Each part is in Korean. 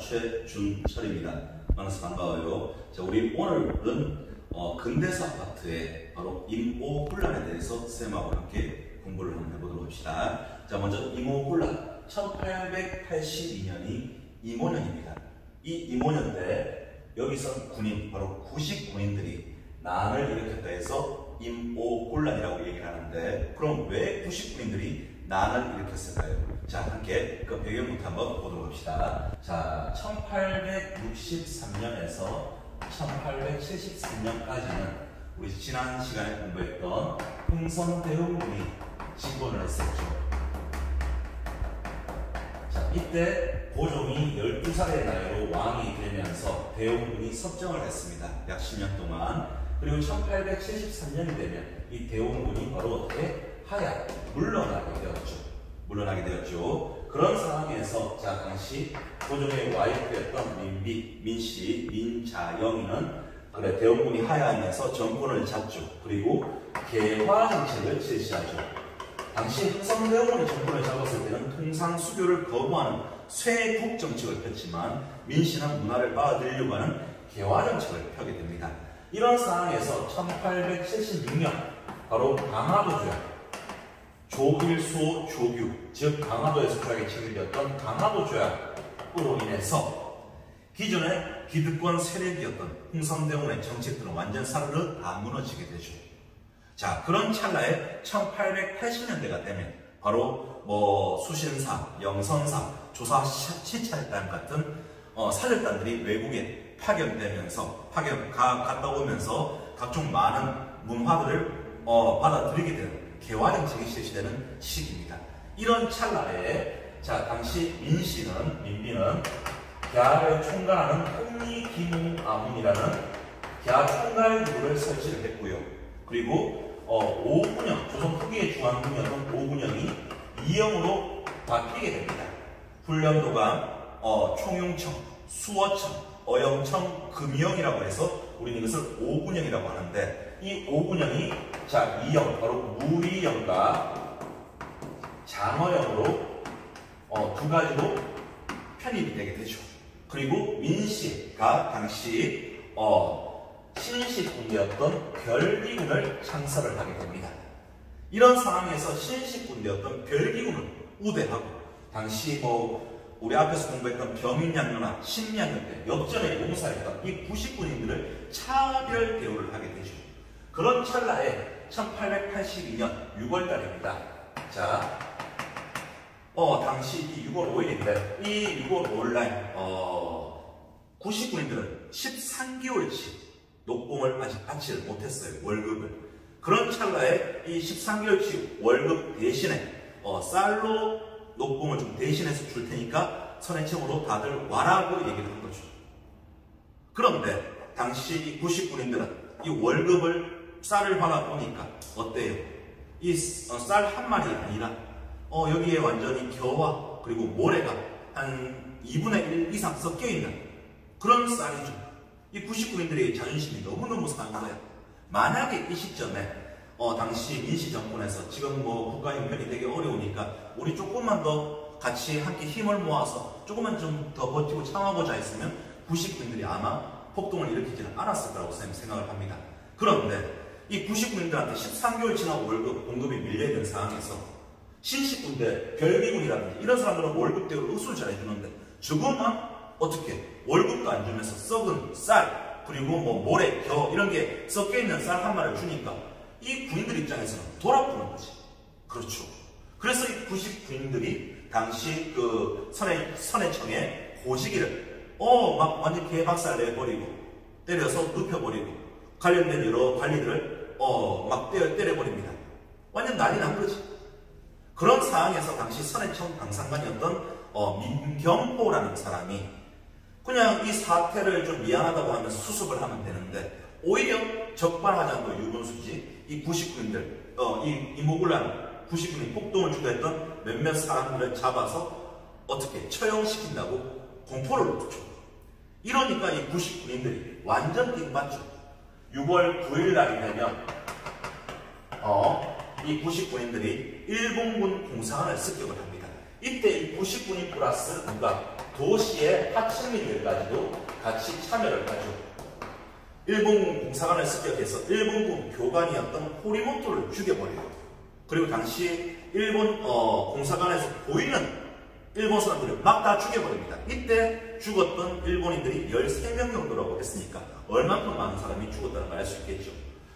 최준철입니다. 만나서 반가워요. 자, 우리 오늘은 근대사 아파트의 바로 임오군란에 대해서 쌤하고 함께 공부를 한번 해보도록 합시다. 자, 먼저 임오군란 1882년이 임오년입니다. 이 임오년 때 여기서 군인, 바로 구식 군인들이 난을 일으켰다 해서 임오군란이라고 얘기를 하는데, 그럼 왜 구식 군인들이 난을 일으켰을까요? 자, 함께 그 배경부터 한번 보도록 합시다. 자, 1863년에서 1873년까지는 우리 지난 시간에 공부했던 흥선대원군이 진군을 했었죠. 자, 이때 고종이 12살의 나이로 왕이 되면서 대원군이 섭정을 했습니다. 약 10년 동안. 그리고 1873년이 되면 이 대원군이 바로 하야 물러나게 되었죠. 그런 상황에서 자, 당시 고종의 와이프였던 민씨 민자영이는 대원군이 하야하면서 정권을 잡죠. 그리고 개화 정책을 실시하죠. 당시 흥선대원군이 정권을 잡았을 때는 통상수교를 거부하는 쇄국 정책을 폈지만 민씨는 문화를 받아들이려고 하는 개화 정책을 펴게 됩니다. 이런 상황에서 1876년 바로 강화도 조약, 조일소 조규, 즉 강화도에서 조약이 체결되었던 강화도 조약으로 인해서 기존의 기득권 세력이었던 흥선대원의 정책들은 완전 사르르 다 무너지게 되죠. 자, 그런 찰나에 1880년대가 되면 바로 수신사, 영선사, 조사시찰단 같은 사절단들이 외국에 파견되면서 갔다 오면서 각종 많은 문화들을 받아들이게 되는 개화 정책이 실시되는 시기입니다. 이런 찰나에 자, 당시 민비는 갸를 총괄하는 홍리기무아문이라는 갸 총괄부를 설치를 했고요. 그리고 오군영, 조선 후기의 중앙군이었던 오군영이 이영으로 바뀌게 됩니다. 훈련도감, 총용청, 수어청, 어영청, 금영이라고 해서 우리는 이것을 오군영이라고 하는데, 이 오군영이 자, 이영, 바로 무의영과 장어영으로 두 가지로 편입이 되게 되죠. 그리고 민씨가 당시 신식군대였던 별기군을 창설을 하게 됩니다. 이런 상황에서 신식군대였던 별기군을 우대하고 당시 우리 앞에서 공부했던 병인양요나 신양요 때 역전에 용사했던 이 구식군인들을 차별 대우를 하게 되죠. 그런 찰나에 1882년 6월달입니다. 자, 당시 6월 5일인데 이 6월 5일날 구식군인들은 13개월치 녹봉을 아직 받지를 못했어요. 월급을. 그런 찰나에 이 13개월치 월급 대신에 쌀로 녹봉을 좀 대신해서 줄 테니까 선해청으로 다들 와라고 얘기를 한 거죠. 그런데 당시 구식군인들은 이 월급을 쌀을 받아보니까 어때요? 이 쌀 한 마리 아니라 여기에 완전히 겨와 그리고 모래가 한 2분의 1 이상 섞여있는 그런 쌀이죠. 이 구식군인들의 자존심이 너무너무 상한 거야. 만약에 이 시점에 당시 민씨 정권에서 지금 국가 형편이 되게 어려우니까 우리 조금만 더 같이 함께 힘을 모아서 조금만 좀 더 버티고 참아보자 했으면 구식군인들이 아마 폭동을 일으키지는 않았을 거라고 생각을 합니다. 그런데 이 구식군인들한테 13개월치나 월급 공급이 밀려있는 상황에서 신식군대, 별기군이라든지 이런 사람들은 월급 대우를 으술 잘해주는데 저것만 어떻게 월급도 안 주면서 썩은 쌀 그리고 모래, 겨 이런 게 섞여있는 쌀 한 마리를 주니까 이 군인들 입장에서는 돌아보는 거지. 그렇죠. 그래서 이 구식군인들이 당시 그 선해청의 고시기를 막 완전 개박살 내버리고 때려서 눕혀버리고 관련된 여러 관리들을 막 때려버립니다. 완전 난리 난 거지. 그런 상황에서 당시 선해청 당상관이었던 민경호라는 사람이 그냥 이 사태를 좀 미안하다고 하면서 수습을 하면 되는데 오히려 적반하장도 유분수지 이 구식군인들, 이 임오군란 구식군이 폭동을 주도했던 몇몇 사람들을 잡아서 어떻게 처형시킨다고 공포를 놓죠. 이러니까 이 구식군인들이 완전 띵맞죠. 6월 9일 날이 되면 이 구식군인들이 일본군 공사관을 습격을 합니다. 이때 이 구식군인 플러스 누가 도시의 하층민들까지도 같이 참여를 하죠. 일본군 공사관을 습격해서 일본군 교관이었던 호리모토를 죽여버려요. 그리고 당시 일본 공사관에서 보이는 일본 사람들을 막 다 죽여버립니다. 이때 죽었던 일본인들이 13명 정도라고 했으니까 얼만큼 많은 사람이 죽었다는 걸 알 수 있겠죠.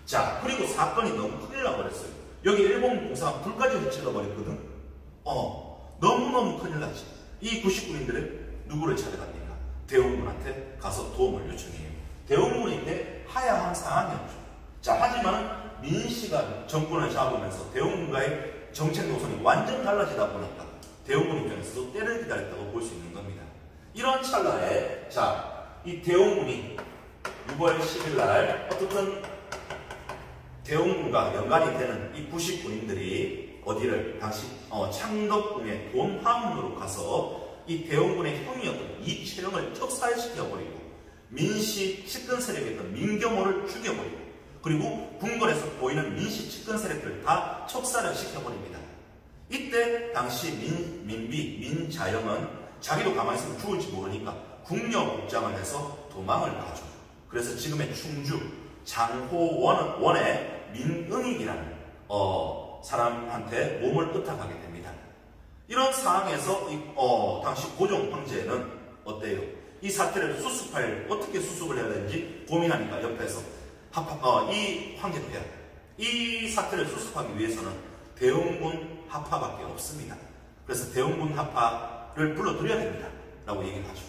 자, 그리고 사건이 너무 큰일 나버렸어요. 여기 일본 공사관 불까지 흩질러버렸거든. 너무너무 큰일 나지. 이 99인들은 누구를 찾아갑니까? 대원군한테 가서 도움을 요청해요. 대원군인데 하야한 상황이었죠. 자, 하지만 민씨가 정권을 잡으면서 대원군과의 정책 노선이 완전 달라지다 보니까 대원군 입장에서도 때를 기다렸다고 볼 수 있는 겁니다. 이런 찰나에 이 대원군이 6월 10일 날 어떻든 대원군과 연관이 되는 이 99인들이 어디를 당시 창덕궁의 돈 화문으로 가서 이 대원군의 형이었던 이채령을 척살시켜버리고 민씨 측근 세력이었던 민경호를 죽여버리고 그리고 궁궐에서 보이는 민씨 측근 세력들을 다 척살을 시켜버립니다. 이때 당시 민자영은 자기도 가만히 있으면 죽을지 모르니까 궁녀복장을 해서 도망을 가죠. 그래서 지금의 충주 장호원의 민응익이라는 사람한테 몸을 의탁하게 됩니다. 이런 상황에서 당시 고종 황제는 어때요? 이 사태를 어떻게 수습을 해야 되는지 고민하니까 옆에서 이 황제도 해야 돼. 이 사태를 수습하기 위해서는 대원군 합파밖에 없습니다. 그래서 대원군 합파를 불러들여야 됩니다. 라고 얘기를 하죠.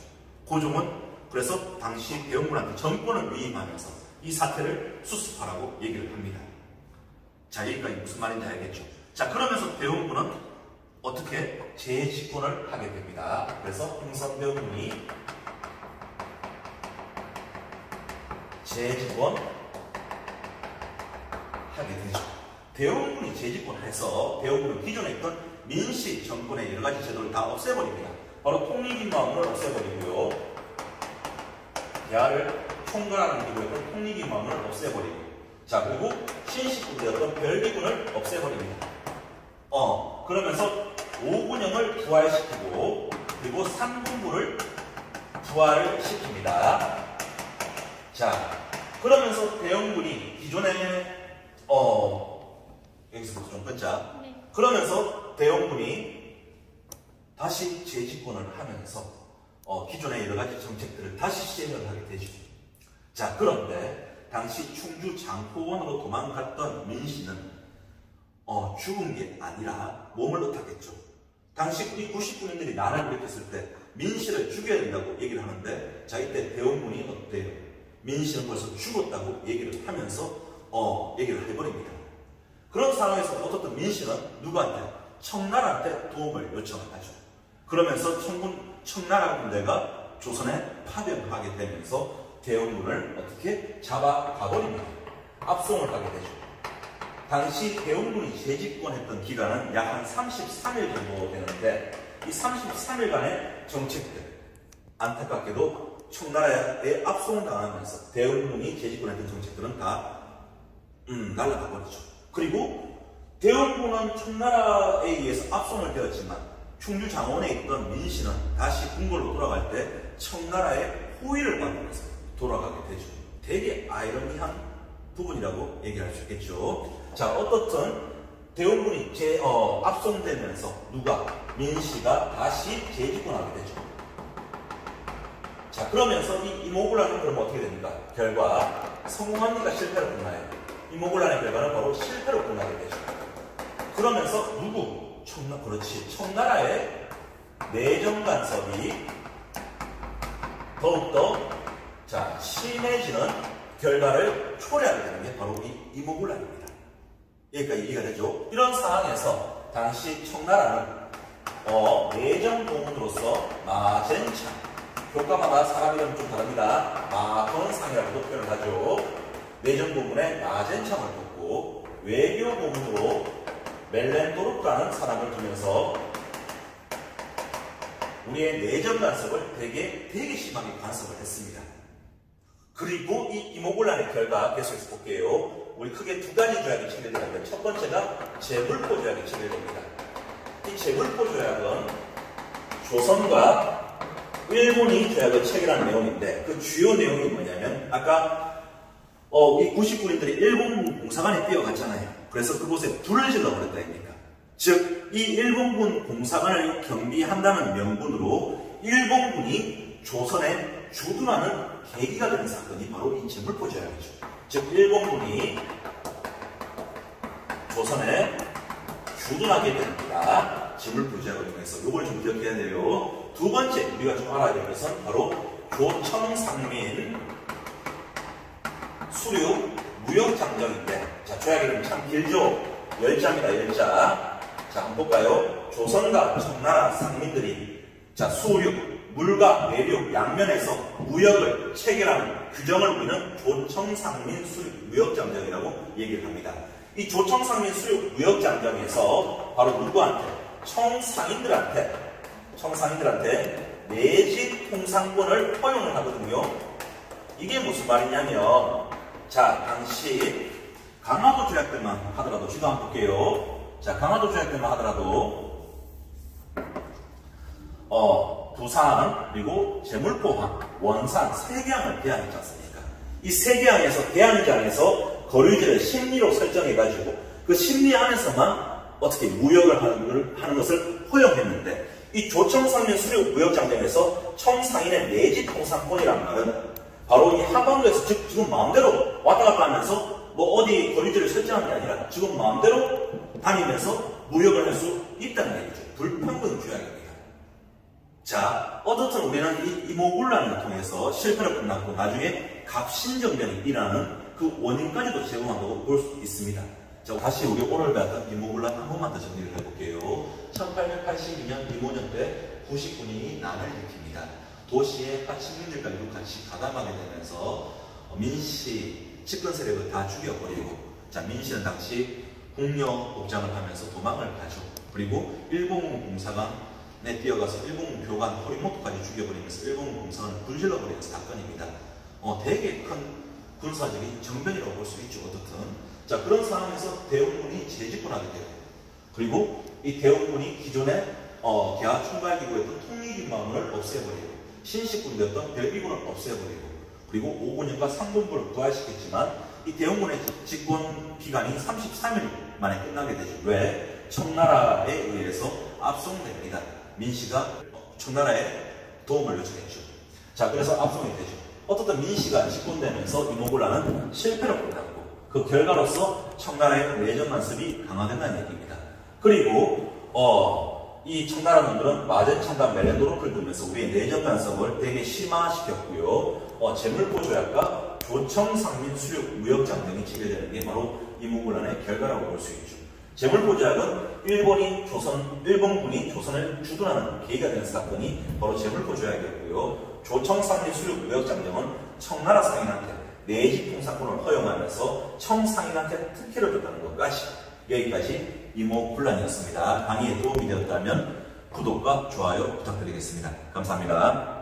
고종은 그래서 당시 대원군한테 정권을 위임하면서 이 사태를 수습하라고 얘기를 합니다. 자, 여기까지 무슨 말인지 알겠죠? 자, 그러면서 대원군은 어떻게 재집권을 하게 됩니다. 그래서 흥선대원군이 재집권하게 되죠. 대원군이 재집권을 해서 대원군은 기존에 있던 민씨 정권의 여러 가지 제도를 다 없애버립니다. 바로 통리기마음을 없애버리고요. 대하를 총괄하는 기구였던 통리기마음을 없애버리고, 자, 그리고 신식군대였던 별비군을 없애버립니다. 그러면서 5군영을 부활시키고, 그리고 3군부를 부활을 시킵니다. 자, 그러면서 대원군이 기존에 여기서부터 좀 끊자. 네. 그러면서 대원군이 다시 재집권을 하면서 기존의 여러 가지 정책들을 다시 시행을 하게 되죠. 자, 그런데 당시 충주 장포원으로 도망갔던 민씨는 죽은 게 아니라 몸을 의탁했죠. 당시 우리 99인들이 난을 일으켰을 때 민씨를 죽여야 된다고 얘기를 하는데, 자, 이때 대원군이 어때요? 민씨는 벌써 죽었다고 얘기를 하면서 얘기를 해버립니다. 그런 상황에서 어떻든 민씨는 누구한테? 청나라한테 도움을 요청을 하죠. 그러면서 청나라 군대가 조선에 파병하게 되면서 대원군을 어떻게 잡아가버립니다. 압송을 하게 되죠. 당시 대원군이 재집권했던 기간은 약 한 33일 정도 되는데, 이 33일간의 정책들, 안타깝게도 청나라에 압송당하면서 대원군이 재집권했던 정책들은 다 날아가 버리죠. 그리고 대원군은 청나라에 의해서 압송을 되었지만 충주 장원에 있던 민씨는 다시 궁궐로 돌아갈 때 청나라의 호의를 받으면서 돌아가게 되죠. 되게 아이러니한 부분이라고 얘기할 수 있겠죠. 자, 어떻든 대원군이 압송되면서 누가? 민씨가 다시 재집권하게 되죠. 자, 그러면서 이 이모군란은 그러면 어떻게 됩니까? 결과 성공합니까? 실패로 끝나요? 이모군란의 결과는 바로 실패로 끝나게 되죠. 그러면서 누구? 그렇지. 청나라의 내정 간섭이 더욱더 심해지는 결과를 초래하게 되는 게 바로 이 이모군란입니다. 여기까지 이해가 되죠? 이런 상황에서 당시 청나라는 내정 고문으로서 마젠창, 교과마다 사람 이름 좀 다릅니다. 마건상이라고도 표현을 하죠. 내정 고문에 마젠창을 뽑고 외교 고문으로 멜렌도르프라는 사람을 두면서 우리의 내정 간섭을 되게 심하게 간섭을 했습니다. 그리고 이 이모군란의 결과 계속해서 볼게요. 우리 크게 두 가지 조약이 체결되는데, 첫 번째가 제불포 조약이 체결됩니다. 이 제불포 조약은 조선과 일본이 조약을 체결한 내용인데 그 주요 내용이 뭐냐면 아까 이 99인들이 일본군 공사관에 뛰어갔잖아요. 그래서 그곳에 불을 질러버렸다 아닙니까? 즉, 이 일본군 공사관을 경비한다는 명분으로 일본군이 조선에 주둔하는 계기가 되는 사건이 바로 이 제물포 조약이죠. 즉, 일본군이 조선에 주둔하게 됩니다. 제물포 조약을 통해서. 이걸 좀 기억해야 돼요. 두 번째 우리가 좀 알아야 될 것은 바로 조청상민 수륙 무역장정인데, 자, 조약 이름이 참 길죠? 10자입니다, 10자. 자, 한번 볼까요? 조선과 청나라 상민들이, 자, 수륙, 물과 내륙 양면에서 무역을 체결하는 규정을 우리는 조청상민 수륙 무역장정이라고 얘기를 합니다. 이 조청상민 수륙 무역장정에서 바로 누구한테? 청상인들한테 내집 통상권을 허용을 하거든요. 이게 무슨 말이냐면, 자, 당시 강화도 조약 때만 하더라도, 지도 한번 볼게요. 자, 강화도 조약 때만 하더라도 부산, 그리고 제물포항, 원산, 세계항을 대항했지 않습니까? 이 세계항에서 대항장에서 거류지를 심리로 설정해가지고 그 심리 안에서만 어떻게 무역을 하는 것을 허용했는데, 이 조청상민 수륙 무역장정에서 청상인의 내지 통상권이란 말은 바로 이 하반도에서 지금 마음대로 왔다 갔다 하면서 뭐 어디 거류지를 설정한 게 아니라 지금 마음대로 다니면서 무역을 할 수 있다는 얘기죠. 불평등 조약입니다. 자, 어떻든 우리는 이 이모군란을 통해서 실패로 끝났고 나중에 갑신정변이 일어나는 그 원인까지도 제공한다고 볼 수 있습니다. 자, 다시 우리 오늘 배웠던 이모군란 한 번만 더 정리를 해볼게요. 1882년 이모년 때 99인이 난을 일으킵니다. 도시의 하층민들까지도 같이 가담하게 되면서 민씨, 집권 세력을 다 죽여버리고, 자, 민씨는 당시 국력 복장을 하면서 도망을 가죠. 그리고 일본군 공사관에 뛰어가서 일본군 교관 호리모토까지 죽여버리면서 일본군 공사관을 불질러버리는 사건입니다. 되게 큰 군사적인 정변이라고 볼 수 있죠. 어떻든. 자, 그런 상황에서 대원군이 재집권하게 되고, 그리고 이 대원군이 기존에 개화 총괄기구였던 통일기만을 없애버리고, 신식군이었던 별기군을 없애버리고, 그리고 5군년과 상군부를 부활시켰지만 이 대원군의 집권 기간이 33일 만에 끝나게 되죠. 왜? 청나라에 의해서 압송됩니다. 민씨가 청나라에 도움을 요청했죠. 자, 그래서 압송이 되죠. 어떻든 민씨가 집권되면서 이모군란은 실패로 끝났고, 그 결과로서 청나라의 내전 간섭이 강화된다는 얘기입니다. 그리고 이 청나라 놈들은 마젠창과 멜렌도르크를 두면서 우리의 내전 간섭을 되게 심화시켰고요. 제물포 조약과 조청상민 수륙 무역장정이 체결되는 게 바로 이모군란의 결과라고 볼 수 있죠. 제물포 조약은 일본군이 조선을 주둔하는 계기가 된 사건이 바로 제물포 조약이었고요. 조청상민 수륙 무역장정은 청나라 상인한테 내집 통상권을 허용하면서 청상인한테 특혜를 줬다는 것까지, 여기까지 이모군란이었습니다. 강의에 도움이 되었다면 구독과 좋아요 부탁드리겠습니다. 감사합니다.